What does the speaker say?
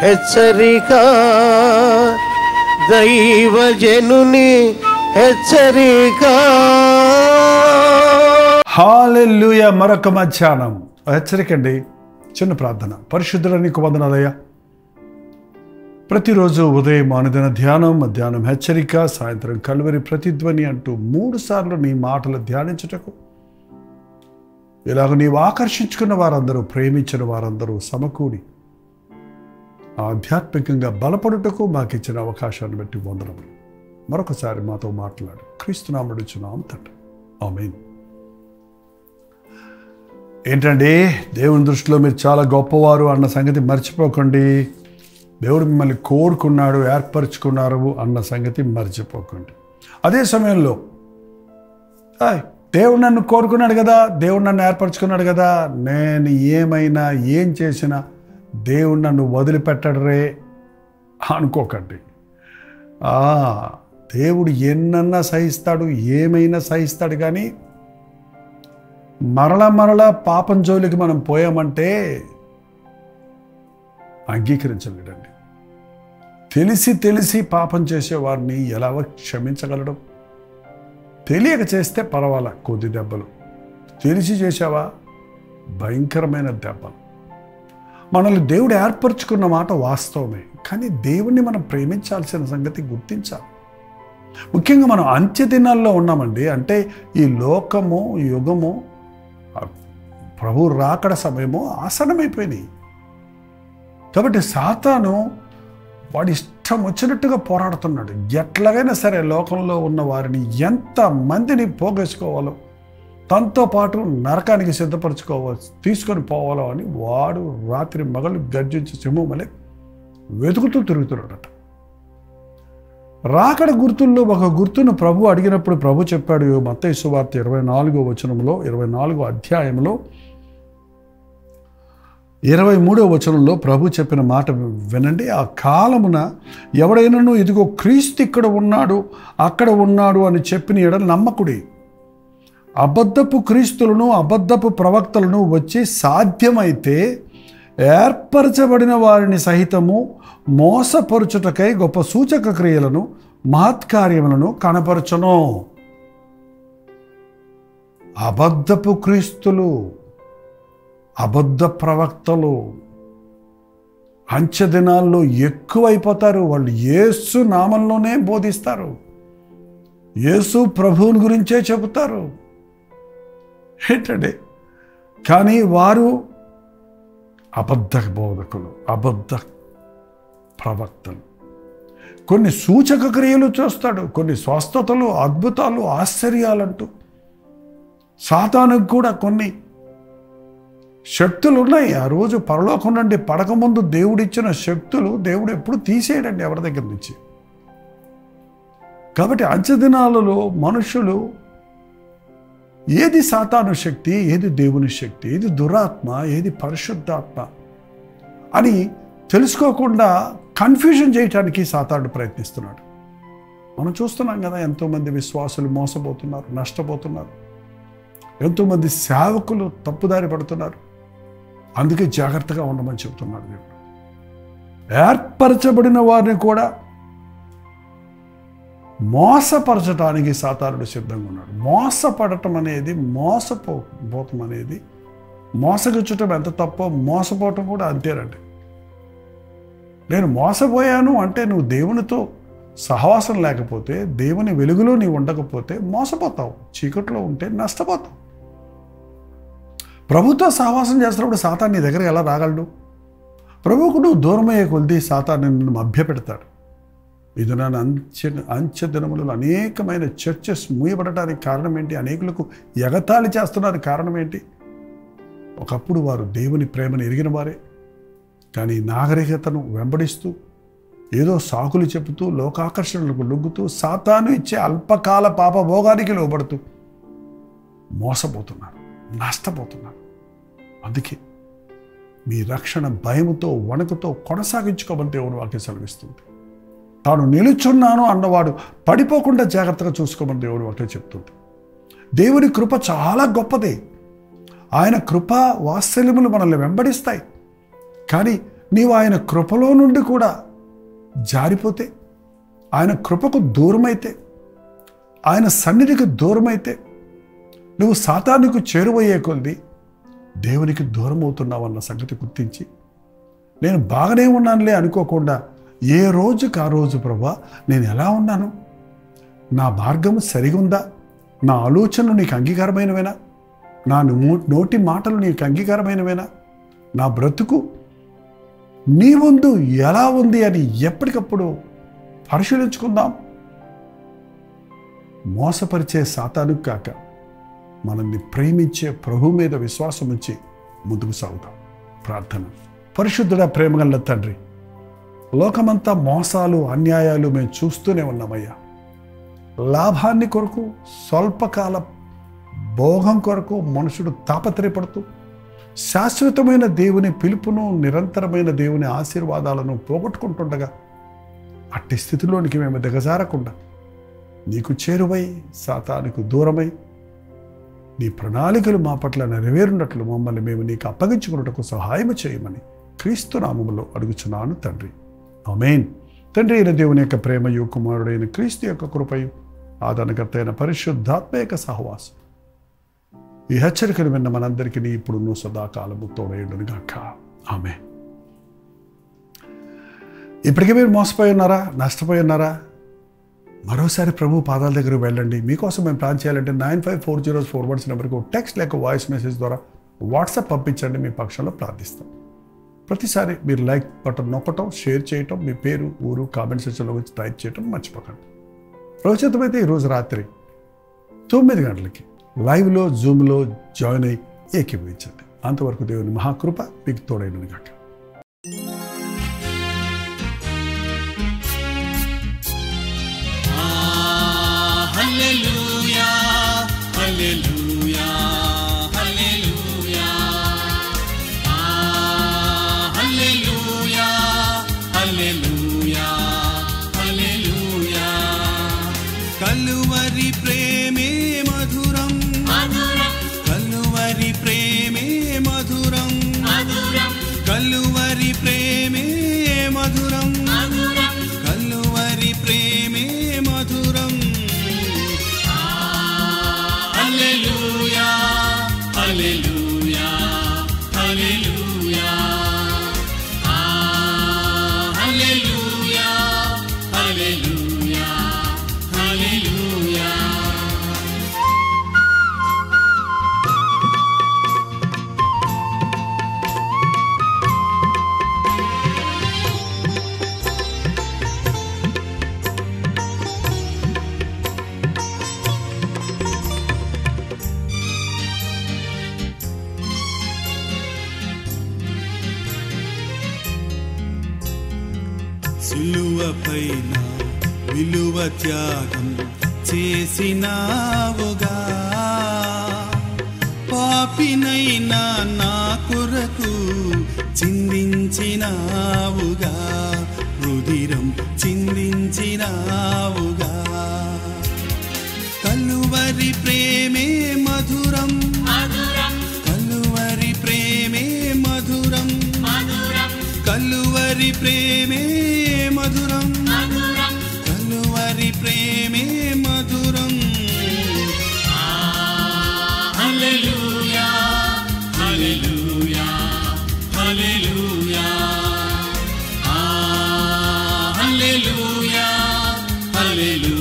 హెచ్చరిక, దైవజనుని హెచ్చరిక. హల్లెలూయా. మరొక మధ్యాహ్నం హెచ్చరిక అండి. చిన్న ప్రార్థన. పరిశుద్ధుల నీకు వందనాలయ్యా. ప్రతిరోజు ఉదయం అనుదిన ధ్యానం, మధ్యాహ్నం హెచ్చరిక, సాయంత్రం కల్వరి ప్రతిధ్వని అంటూ 3 సార్లు నీ మాటలు ధ్యానించుటకు, ఇలాగ నీవు ఆకర్షించుకున్న వారందరూ, ప్రేమించిన వారందరూ సమకూడి ఆధ్యాత్మికంగా బలపడుటకు మాకు ఇచ్చిన అవకాశాన్ని బట్టి వందనములు. మరొకసారి మాతో మాట్లాడు. క్రీస్తునామమున అడుగుచున్నాము తండ్రి. ఆమేన్. ఏంటండి, దేవుని దృష్టిలో మీరు చాలా గొప్పవారు అన్న సంగతి మర్చిపోకండి. దేవుడు మిమ్మల్ని కోరుకున్నాడు, ఏర్పరచుకున్నారు అన్న సంగతి మర్చిపోకండి. అదే సమయంలో దేవుడు నన్ను కోరుకున్నాడు కదా, దేవుడు నన్ను ఏర్పరచుకున్నాడు కదా, నేను ఏమైనా ఏం చేసినా దేవుడు నన్ను వదిలిపెట్టడు రే అనుకోకండి. దేవుడు ఎన్నన్నా సహిస్తాడు, ఏమైనా సహిస్తాడు. కానీ మరలా పాపం జోలికి మనం పోయామంటే అంగీకరించలేడండి. తెలిసి పాపం చేసేవారిని ఎలా క్షమించగలడు? తెలియక చేస్తే పర్వాలా, కొద్ది దెబ్బలు. తెలిసి చేసావా, భయంకరమైన దెబ్బలు. మనల్ని దేవుడు ఏర్పరచుకున్న మాట వాస్తవమే, కానీ దేవుణ్ణి మనం ప్రేమించాల్సిన సంగతి గుర్తించాలి. ముఖ్యంగా మనం అంత్య దినాల్లో ఉన్నామండి. అంటే ఈ లోకము, యుగము, ప్రభు రాకడ సమయము ఆసన్నమైపోయినాయి. కాబట్టి సాతాను వాడి ఇష్టం వచ్చినట్టుగా పోరాడుతున్నాడు. ఎట్లాగైనా సరే లోకంలో ఉన్న వారిని ఎంతమందిని పోగేసుకోవాలో, తనతో పాటు నరకానికి తీసుకొని పోవాలో అని వాడు రాత్రి మగలు గర్జించి సింహం వలె వెతుకుతూ తిరుగుతున్నాడట. రాకడ గుర్తుల్లో ఒక గుర్తును ప్రభు అడిగినప్పుడు ప్రభు చెప్పాడు. మత్తయి సువార్త 24వ వచనంలో, 24వ అధ్యాయంలో 23వ వచనంలో ప్రభు చెప్పిన మాట వినండి. ఆ కాలమున ఎవడైనాను ఇదిగో క్రీస్తు ఇక్కడ ఉన్నాడు, అక్కడ ఉన్నాడు అని చెప్పిన ఎడల నమ్మకుడి. అబద్ధపు క్రీస్తులను, అబద్ధపు ప్రవక్తలను వచ్చి సాధ్యమైతే ఏర్పరచబడిన వారిని సహితము మోసపరుచుటకై గొప్ప సూచక క్రియలను, మహత్కార్యములను కనపరచును. అబద్ధపు క్రీస్తులు, అబద్ధ ప్రవక్తలు అంచె దినాల్లో ఎక్కువైపోతారు. వాళ్ళు యేసు నామంలోనే బోధిస్తారు, యేసు ప్రభువుని గురించే చెబుతారు. ఏంటండి, కానీ వారు అబద్ధ బోధకులు, అబద్ధ ప్రవక్తలు. కొన్ని సూచక క్రియలు చూస్తాడు, కొన్ని స్వస్థతలు, అద్భుతాలు, ఆశ్చర్యాలంటూ. సాతానుకు కూడా కొన్ని శక్తులు ఉన్నాయి. ఆ రోజు పరలోకం నుండి పడకముందు దేవుడిచ్చిన శక్తులు దేవుడు ఎప్పుడు తీసేయడండి ఎవరి దగ్గర నుంచి. కాబట్టి అంచె దినాలలో మనుషులు ఏది సాతాను శక్తి, ఏది దేవుని శక్తి, ఏది దురాత్మ, ఏది పరిశుద్ధాత్మ అని తెలుసుకోకుండా కన్ఫ్యూజన్ చేయటానికి సాతానుడు ప్రయత్నిస్తున్నాడు. మనం చూస్తున్నాం కదా, ఎంతోమంది విశ్వాసులు మోసపోతున్నారు, నష్టపోతున్నారు. ఎంతోమంది సేవకులు తప్పుదారి పడుతున్నారు. అందుకే జాగ్రత్తగా ఉండమని చెబుతున్నాడు దేవుడు. ఏర్పరచబడిన వారిని కూడా మోసపరచడానికి సాతానుడు సిద్ధంగా ఉన్నాడు. మోసపడటం అనేది, మోసపోవటం అనేది, మోసగించటం ఎంత తప్పో మోసపోవటం కూడా అంతేనండి. నేను మోసపోయాను అంటే నువ్వు దేవునితో సహవాసం లేకపోతే, దేవుని వెలుగులో నీవు ఉండకపోతే మోసపోతావు, చీకట్లో ఉంటే నష్టపోతావు. ప్రభుతో సహవాసం చేస్తున్నప్పుడు సాతాను నీ దగ్గర ఎలా రాగలడు? ప్రభువుకు నువ్వు దూరమయ్యే కొలిది సాతాను నిన్ను మభ్యపెడతాడు. ఇది నన్ను అంచె దినములలో అనేకమైన చర్చెస్ మూయబడటానికి కారణం ఏంటి? అనేకులకు ఎగతాళి చేస్తున్నారు కారణం ఏంటి? ఒకప్పుడు వారు దేవుని ప్రేమను ఎరిగిన వారే, కానీ నాగరికతను వెంబడిస్తూ, ఏదో సాకులు చెబుతూ, లోకాకర్షణలకు లొంగుతూ, సాతాను ఇచ్చే అల్పకాల పాపభోగానికి లోబడుతూ మోసపోతున్నారు, నష్టపోతున్నారు. అందుకే మీ రక్షణ భయముతో, వణుకుతో కొనసాగించుకోమని దేవుని వాక్యం సెలవిస్తుంది. తాను నిలుచున్నాను అన్నవాడు పడిపోకుండా జాగ్రత్తగా చూసుకోమని దేవుని వాక్యం చెప్తుంది. దేవుని కృప చాలా గొప్పది. ఆయన కృప వాత్సల్యములు మనల్ని వెంబడిస్తాయి. కానీ నీవు ఆయన కృపలో నుండి కూడా జారిపోతే, ఆయన కృపకు దూరమైతే, ఆయన సన్నిధికి దూరమైతే, నువ్వు సాతానుకు చేరువయ్యే కొద్ది దేవునికి దూరం అవుతున్నావన్న సంగతి గుర్తించి, నేను బాగానే ఉన్నానులే అనుకోకుండా ఏ రోజుకి ఆ రోజు ప్రభువా నేను ఎలా ఉన్నాను, నా మార్గము సరిగా ఉందా, నా ఆలోచనలు నీకు అంగీకారమైనవేనా, నా నోటి మాటలు నీకు అంగీకారమైనవేనా, నా బ్రతుకు నీ ముందు ఎలా ఉంది అని ఎప్పటికప్పుడు పరిశీలించుకుందాం. మోసపరిచే సాతానుకు కాక మనల్ని ప్రేమించే ప్రభు మీద విశ్వాసం ఉంచి ముందుకు సాగుతాం. ప్రార్థన. పరిశుద్ధుడా, ప్రేమగల తండ్రి, లోకమంతా మోసాలు అన్యాయాలు మేము చూస్తూనే ఉన్నామయ్యా. లాభాన్ని కొరకు, స్వల్పకాల భోగం కొరకు మనుషుడు తాపత్రయపడుతూ శాశ్వతమైన దేవుని పిలుపును, నిరంతరమైన దేవుని ఆశీర్వాదాలను పోగొట్టుకుంటుండగా అట్టి స్థితిలోనికి మేము దిగజారకుండా నీకు చేరువై సాతానుకు దూరమై నీ ప్రణాళికలు మా పట్ల నెరవేరున్నట్లు మమ్మల్ని మేము నీకు అప్పగించుకున్నటకు సహాయం చేయమని క్రీస్తు నామములో అడుగుచున్నాను తండ్రి. ఆమేన్. తండ్రి అయిన దేవుని యొక్క ప్రేమయు, కుమారుడైన క్రీస్తు యొక్క కృపయు, ఆదరణకర్త అయిన పరిశుద్ధాత్మ యొక్క సహవాసం ఈ హెచ్చరికలు విన్న మనందరికీ ఇప్పుడు నువ్వు సదాకాలము తోడైండునుగాక. ఆమేన్. ఇప్పటికే మీరు మోసపోయి ఉన్నారా, నష్టపోయి ఉన్నారా? మరోసారి ప్రభు పాదాల దగ్గరకు వెళ్ళండి. మీకోసం మేము ప్లాన్ చేయాలంటే 954041 నెంబర్కి టెక్స్ట్ లేక వాయిస్ మెసేజ్ ద్వారా వాట్సాప్ పంపించండి. మీ పక్షంలో ప్రార్థిస్తాం. ప్రతిసారి మీరు లైక్ బటన్ నొక్కటం, షేర్ చేయటం, మీ పేరు, ఊరు కామెంట్ సెక్షన్లో వచ్చి టైప్ చేయటం మర్చిపోకండి. ప్రవచితమైతే ఈరోజు రాత్రి 9 గంటలకి లైవ్లో, జూమ్లో జాయిన్ అయ్యి ఏకీభవించండి. అంతవరకు దేవుని మహాకృప మీకు తోడైనది కాక. హల్లెలూయా, హల్లెలూయా, హల్లెలూయా. హల్లెలూయా, హల్లెలూయా, హల్లెలూయా. కలువరి ప్రేమే మధురం, కలువరి ప్రేమే మధురం, కలువరి ప్రేమే మధురం, కలువరి ప్రేమే మధురం. హల్లెలూయా, హల్లెలూయా, హల్లెలూయా. హల్లెలూయా, హల్లెలూయా, హల్లెలూయా. సిలువపైన విలువ త్యాగం చేసినావుగా, పాపినైనా నా కొరకు చిందించినావుగా, రుధిరం చిందించినావుగా. కలువరి ప్రేమే మధురం, కలువరి ప్రేమే మధురం, కలువరి ప్రేమే మధురం, కలువరి ప్రేమే మధురం. హల్లెలూయా, హల్లెలూయా, హల్లెలూయా. హల్లెలూయా, హల్లెలూయా.